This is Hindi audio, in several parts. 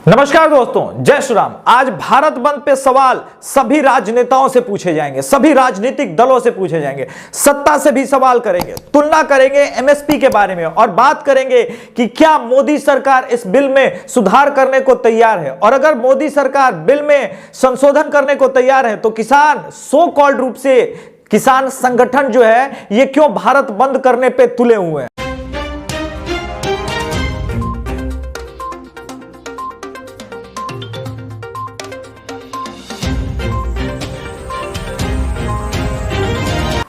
नमस्कार दोस्तों, जय श्री राम। आज भारत बंद पे सवाल सभी राजनेताओं से पूछे जाएंगे, सभी राजनीतिक दलों से पूछे जाएंगे, सत्ता से भी सवाल करेंगे, तुलना करेंगे एमएसपी के बारे में और बात करेंगे कि क्या मोदी सरकार इस बिल में सुधार करने को तैयार है। और अगर मोदी सरकार बिल में संशोधन करने को तैयार है तो किसान सो कॉल्ड रूप से किसान संगठन जो है ये क्यों भारत बंद करने पे तुले हुए हैं।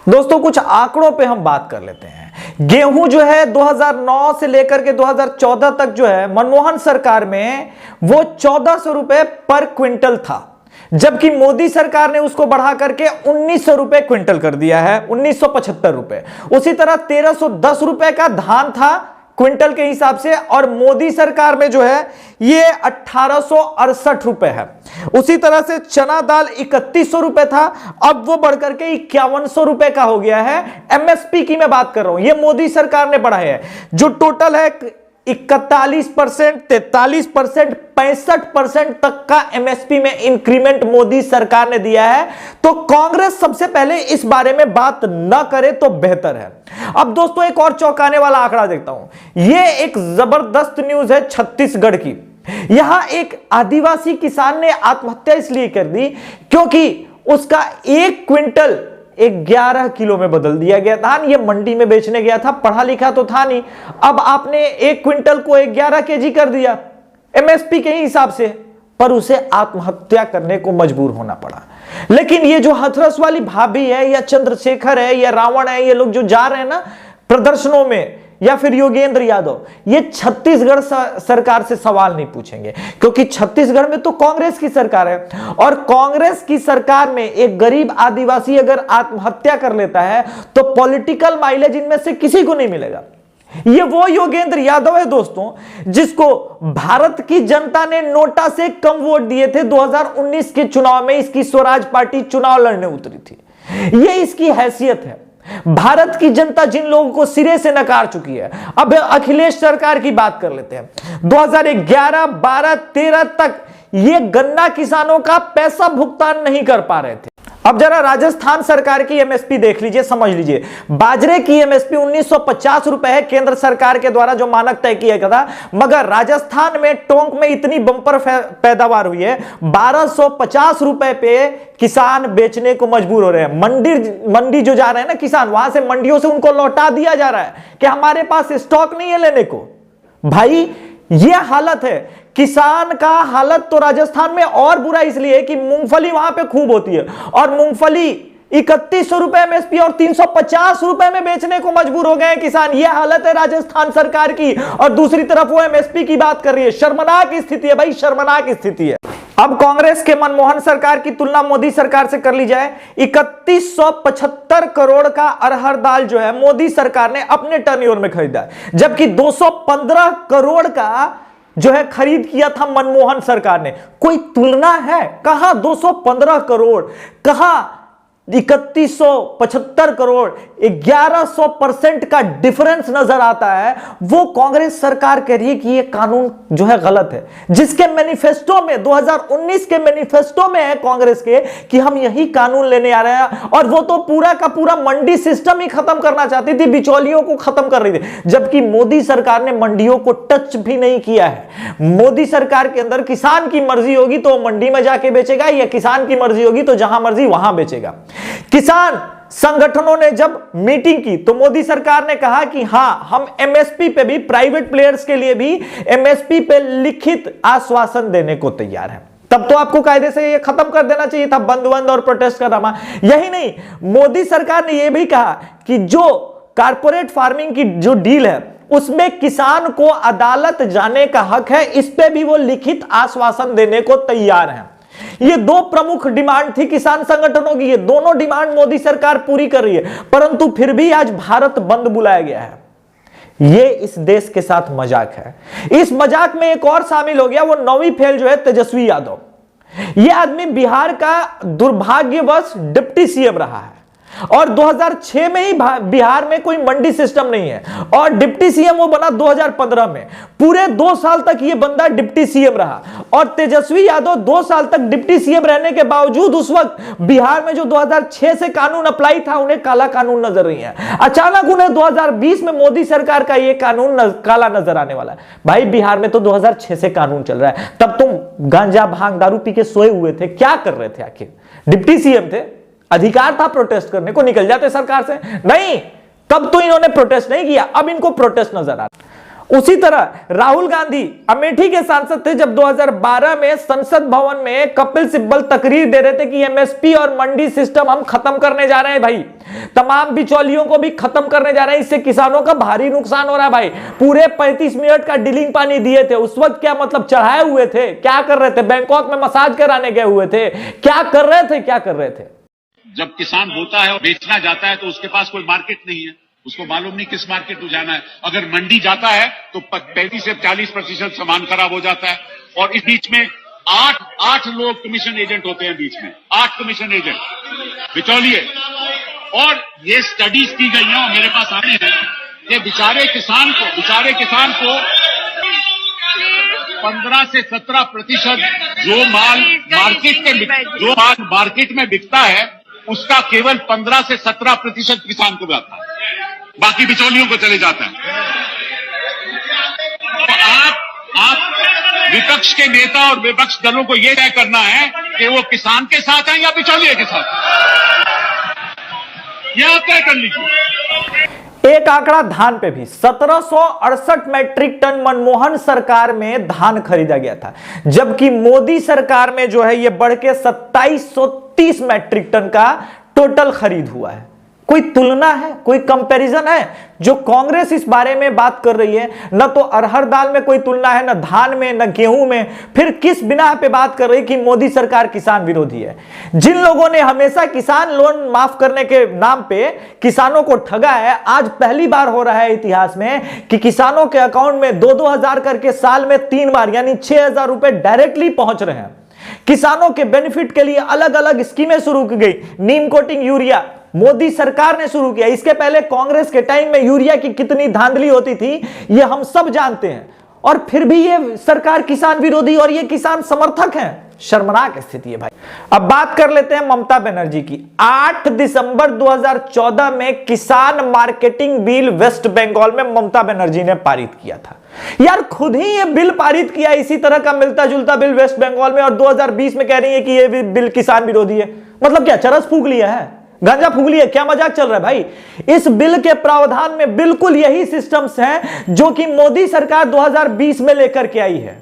दोस्तों कुछ आंकड़ों पे हम बात कर लेते हैं। गेहूं जो है 2009 से लेकर के 2014 तक जो है मनमोहन सरकार में वो 1400 रुपए पर क्विंटल था, जबकि मोदी सरकार ने उसको बढ़ा करके 1900 रुपए क्विंटल कर दिया है, 1975 रुपए। उसी तरह 1310 रुपए का धान था क्विंटल के हिसाब से और मोदी सरकार में जो है ये 1868 रुपए है। उसी तरह से चना दाल 3100 रुपए था, अब वो बढ़कर के 5100 रुपए का हो गया है। एमएसपी की मैं बात कर रहा हूं, ये मोदी सरकार ने बढ़ाया है। जो टोटल है 41%, 43%, 65% तक का एमएसपी में इंक्रीमेंट मोदी सरकार ने दिया है। तो कांग्रेस सबसे पहले इस बारे में बात न करे तो बेहतर है। अब दोस्तों एक और चौंकाने वाला आंकड़ा देखता हूं। यह एक जबरदस्त न्यूज है छत्तीसगढ़ की। यहां एक आदिवासी किसान ने आत्महत्या इसलिए कर दी क्योंकि उसका 1 क्विंटल 11 किलो में बदल दिया गया धान। ये मंडी में बेचने गया था, पढ़ा लिखा तो था नहीं। अब आपने 1 क्विंटल को 11 केजी कर दिया एमएसपी के हिसाब से, पर उसे आत्महत्या करने को मजबूर होना पड़ा। लेकिन ये जो हथरस वाली भाभी है या चंद्रशेखर है या रावण है, ये लोग जो जा रहे हैं ना प्रदर्शनों में, या फिर योगेंद्र यादव, ये छत्तीसगढ़ सरकार से सवाल नहीं पूछेंगे क्योंकि छत्तीसगढ़ में तो कांग्रेस की सरकार है। और कांग्रेस की सरकार में एक गरीब आदिवासी अगर आत्महत्या कर लेता है तो पॉलिटिकल माइलेज इनमें से किसी को नहीं मिलेगा। ये वो योगेंद्र यादव है दोस्तों जिसको भारत की जनता ने नोटा से कम वोट दिए थे 2019 के चुनाव में। इसकी स्वराज पार्टी चुनाव लड़ने उतरी थी। ये इसकी हैसियत है। भारत की जनता जिन लोगों को सिरे से नकार चुकी है। अब अखिलेश सरकार की बात कर लेते हैं। 2011, 12, 13 तक ये गन्ना किसानों का पैसा भुगतान नहीं कर पा रहे थे। अब जरा राजस्थान सरकार की एमएसपी देख लीजिए, समझ लीजिए। बाजरे की एमएसपी 1950 रुपए है केंद्र सरकार के द्वारा जो मानक तय किया गया था, मगर राजस्थान में टोंक में इतनी बंपर पैदावार हुई है 1250 रुपए पे किसान बेचने को मजबूर हो रहे हैं। मंडी जो जा रहे हैं ना किसान, वहां से मंडियों से उनको लौटा दिया जा रहा है कि हमारे पास स्टॉक नहीं है लेने को। भाई ये हालत है किसान का। हालत तो राजस्थान में और बुरा इसलिए है कि मूंगफली वहां पे खूब होती है और मूंगफली 3100 रुपए एमएसपी और 350 रुपए में बेचने को मजबूर हो गए हैं किसान। यह हालत है राजस्थान सरकार की। और दूसरी तरफ वो एमएसपी की बात कर रही है। शर्मनाक स्थिति है भाई, शर्मनाक स्थिति है। अब कांग्रेस के मनमोहन सरकार की तुलना मोदी सरकार से कर ली जाए। 3175 करोड़ का अरहर दाल जो है मोदी सरकार ने अपने टर्नओवर में खरीदा है, जबकि 215 करोड़ का जो है खरीद किया था मनमोहन सरकार ने। कोई तुलना है? कहां 215 करोड़, कहां 3175 करोड़, 1100% का डिफरेंस नजर आता है। वो कांग्रेस सरकार कह रही है कि ये कानून जो है गलत है, जिसके मैनिफेस्टो में 2019 के मैनिफेस्टो में है कांग्रेस के कि हम यही कानून लेने आ रहे हैं। और वो तो पूरा का पूरा मंडी सिस्टम ही खत्म करना चाहती थी, बिचौलियों को खत्म कर रही थी, जबकि मोदी सरकार ने मंडियों को टच भी नहीं किया है। मोदी सरकार के अंदर किसान की मर्जी होगी तो मंडी में जाके बेचेगा, या किसान की मर्जी होगी तो जहां मर्जी वहां बेचेगा। किसान संगठनों ने जब मीटिंग की तो मोदी सरकार ने कहा कि हां हम एमएसपी पे भी, प्राइवेट प्लेयर्स के लिए भी एमएसपी पे लिखित आश्वासन देने को तैयार है। तब तो आपको कायदे से ये खत्म कर देना चाहिए था बंद और प्रोटेस्ट का ड्रामा। यही नहीं, मोदी सरकार ने यह भी कहा कि जो कारपोरेट फार्मिंग की जो डील है उसमें किसान को अदालत जाने का हक है, इस पे भी वो लिखित आश्वासन देने को तैयार है। ये दो प्रमुख डिमांड थी किसान संगठनों की। ये दोनों डिमांड मोदी सरकार पूरी कर रही है, परंतु फिर भी आज भारत बंद बुलाया गया है। ये इस देश के साथ मजाक है। इस मजाक में एक और शामिल हो गया, वो 9वीं फेल जो है तेजस्वी यादव। यह आदमी बिहार का दुर्भाग्यवश डिप्टी सीएम रहा है। और 2006 में ही बिहार में कोई मंडी सिस्टम नहीं है, और डिप्टी सीएम वो बना 2015 में। पूरे 2 साल तक ये बंदा डिप्टी सीएम रहा, और तेजस्वी यादव 2 साल तक डिप्टी सीएम रहने के बावजूद उस वक्त बिहार में जो 2006 से कानून अप्लाई था उन्हें काला कानून नजर नहीं है। अचानक उन्हें 2020 में मोदी सरकार का ये कानून काला नजर आने वाला है। भाई बिहार में तो 2006 से कानून चल रहा है, तब तुम गांजा भांग दारू पी के सोए हुए थे, क्या कर रहे थे? आखिर डिप्टी सीएम थे, अधिकार था प्रोटेस्ट करने को, निकल जाते सरकार से। नहीं, तब तो इन्होंने प्रोटेस्ट नहीं किया, अब इनको प्रोटेस्ट नजर आ रहा। उसी तरह राहुल गांधी अमेठी के सांसद थे जब 2012 में संसद भवन में कपिल सिब्बल तकरीर दे रहे थे कि एमएसपी और मंडी सिस्टम हम खत्म करने जा रहे हैं भाई, तमाम बिचौलियों को भी खत्म करने जा रहे हैं, इससे किसानों का भारी नुकसान हो रहा है भाई। पूरे 35 मिनट का डीलिंग पानी दिए थे, उस वक्त क्या मतलब चढ़ाए हुए थे? क्या कर रहे थे? बैंकॉक में मसाज कराने गए हुए थे? क्या कर रहे थे? क्या कर रहे थे? जब किसान होता है और बेचना जाता है तो उसके पास कोई मार्केट नहीं है, उसको मालूम नहीं किस मार्केट को जाना है। अगर मंडी जाता है तो 35 से 40% सामान खराब हो जाता है, और इस बीच में आठ लोग कमीशन एजेंट होते हैं, बीच में 8 कमीशन एजेंट बिचौलिए। और ये स्टडीज की गई हैं और मेरे पास आने हैं कि बेचारे किसान को 15 से 17% जो माल मार्केट में बिकता है उसका केवल 15 से 17% किसान को जाता है, बाकी बिचौलियों को चले जाता है। तो आप विपक्ष के नेता और विपक्ष दलों को यह तय करना है कि वो किसान के साथ हैं या बिचौलिए के साथ, यह तय कर लीजिए। एक आंकड़ा धान पे भी 1768 मैट्रिक टन मनमोहन सरकार में धान खरीदा गया था, जबकि मोदी सरकार में जो है ये बढ़ के 2730 मैट्रिक टन का टोटल खरीद हुआ है। कोई तुलना है? कोई कंपैरिजन है? जो कांग्रेस इस बारे में बात कर रही है, न तो अरहर दाल में कोई तुलना है, न धान में, न गेहूं में, फिर किस बिना पे बात कर रही है कि मोदी सरकार किसान विरोधी है? जिन लोगों ने हमेशा किसान लोन माफ करने के नाम पे किसानों को ठगा है, आज पहली बार हो रहा है इतिहास में कि किसानों के अकाउंट में 2-2 हजार करके साल में 3 बार यानी 6,000 रुपए डायरेक्टली पहुंच रहे हैं। किसानों के बेनिफिट के लिए अलग अलग स्कीमें शुरू की गई। नीम कोटिंग यूरिया मोदी सरकार ने शुरू किया। इसके पहले कांग्रेस के टाइम में यूरिया की कितनी धांधली होती थी ये हम सब जानते हैं, और फिर भी ये सरकार किसान विरोधी और ये किसान समर्थक हैं। शर्मनाक स्थिति है भाई। अब बात कर लेते हैं ममता बनर्जी की। 8 दिसंबर 2014 में किसान मार्केटिंग बिल वेस्ट बंगाल में ममता बनर्जी ने पारित किया था। यार खुद ही ये बिल पारित किया, इसी तरह का मिलता जुलता बिल वेस्ट बंगाल में, और 2020 में कह रही है कि ये बिल किसान विरोधी है। मतलब क्या चरस फूंक लिया है, गांजा फूंक लिया? क्या मजाक चल रहा है भाई? इस बिल के प्रावधान में बिल्कुल यही सिस्टम्स हैं जो कि मोदी सरकार 2020 में लेकर के आई है।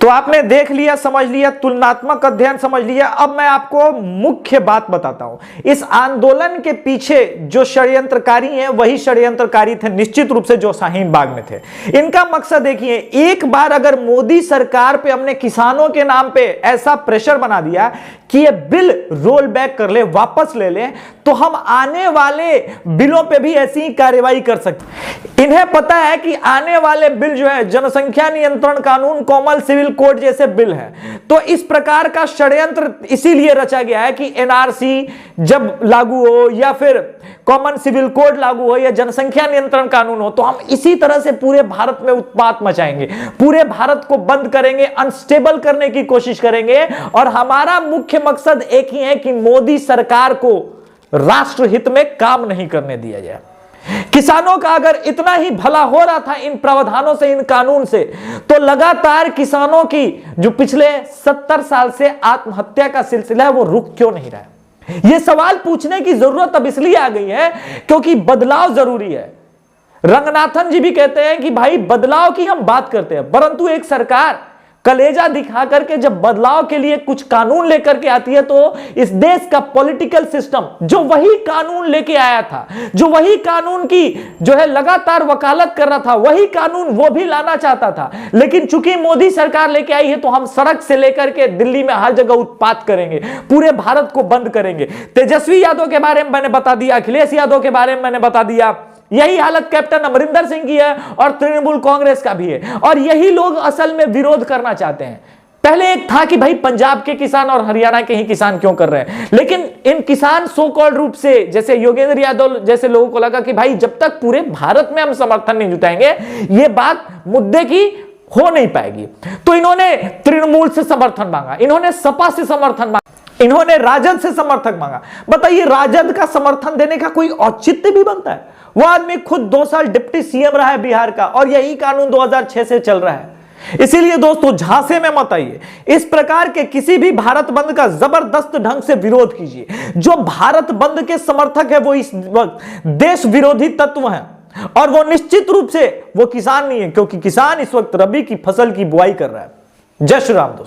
तो आपने देख लिया, समझ लिया, तुलनात्मक अध्ययन समझ लिया। अब मैं आपको मुख्य बात बताता हूं। इस आंदोलन के पीछे जो षड्यंत्रकारी हैं वही षड्यंत्रकारी थे निश्चित रूप से जो शाहीन बाग में थे। इनका मकसद देखिए, एक बार अगर मोदी सरकार पे हमने किसानों के नाम पे ऐसा प्रेशर बना दिया कि ये बिल रोल बैक कर ले, वापस ले ले, तो हम आने वाले बिलों पे भी ऐसी ही कार्रवाई कर सकते। इन्हें पता है कि आने वाले बिल जो है जनसंख्या नियंत्रण कानून, कॉमन सिविल कोड जैसे बिल हैं, तो इस प्रकार का षड्यंत्र इसीलिए रचा गया है कि एनआरसी जब लागू हो या फिर कॉमन सिविल कोड लागू हो या जनसंख्या नियंत्रण कानून हो, तो हम इसी तरह से पूरे भारत में उत्पात मचाएंगे, पूरे भारत को बंद करेंगे, अनस्टेबल करने की कोशिश करेंगे। और हमारा मुख्य मकसद एक ही है कि मोदी सरकार को राष्ट्र हित में काम नहीं करने दिया जाए। किसानों का अगर इतना ही भला हो रहा था इन प्रावधानों से, इन कानून से, तो लगातार किसानों की जो पिछले 70 साल से आत्महत्या का सिलसिला है वो रुक क्यों नहीं रहा है? यह सवाल पूछने की जरूरत अब इसलिए आ गई है क्योंकि बदलाव जरूरी है। रंगनाथन जी भी कहते हैं कि भाई बदलाव की हम बात करते हैं, परंतु एक सरकार कलेजा दिखा करके जब बदलाव के लिए कुछ कानून लेकर के आती है तो इस देश का पॉलिटिकल सिस्टम जो वही कानून लेके आया था, जो वही कानून की जो है लगातार वकालत कर रहा था, वही कानून वो भी लाना चाहता था। लेकिन चूंकि मोदी सरकार लेके आई है तो हम सड़क से लेकर के दिल्ली में हर जगह उत्पात करेंगे, पूरे भारत को बंद करेंगे। तेजस्वी यादव के बारे में मैंने बता दिया, अखिलेश यादव के बारे में मैंने बता दिया। यही हालत कैप्टन अमरिंदर सिंह की है और तृणमूल कांग्रेस का भी है, और यही लोग असल में विरोध करना चाहते हैं। पहले एक था कि भाई पंजाब के किसान और हरियाणा के ही किसान क्यों कर रहे हैं, लेकिन इन किसान सो कॉल्ड रूप से जैसे योगेंद्र यादव जैसे लोगों को लगा कि भाई जब तक पूरे भारत में हम समर्थन नहीं जुटाएंगे ये बात मुद्दे की हो नहीं पाएगी। तो इन्होंने तृणमूल से समर्थन मांगा, इन्होंने सपा से समर्थन मांगा, इन्होंने राजद से समर्थन मांगा। बताइए राजद का समर्थन देने का कोई औचित्य भी बनता है? वो आदमी खुद 2 साल डिप्टी सीएम रहा है बिहार का और यही कानून 2006 से चल रहा है। इसीलिए दोस्तों झांसे में मत आइए, इस प्रकार के किसी भी भारत बंद का जबरदस्त ढंग से विरोध कीजिए। जो भारत बंद के समर्थक है वो इस वक्त देश विरोधी तत्व हैं और वो निश्चित रूप से वो किसान नहीं है, क्योंकि किसान इस वक्त रबी की फसल की बुआई कर रहा है। जय श्री राम दोस्तों।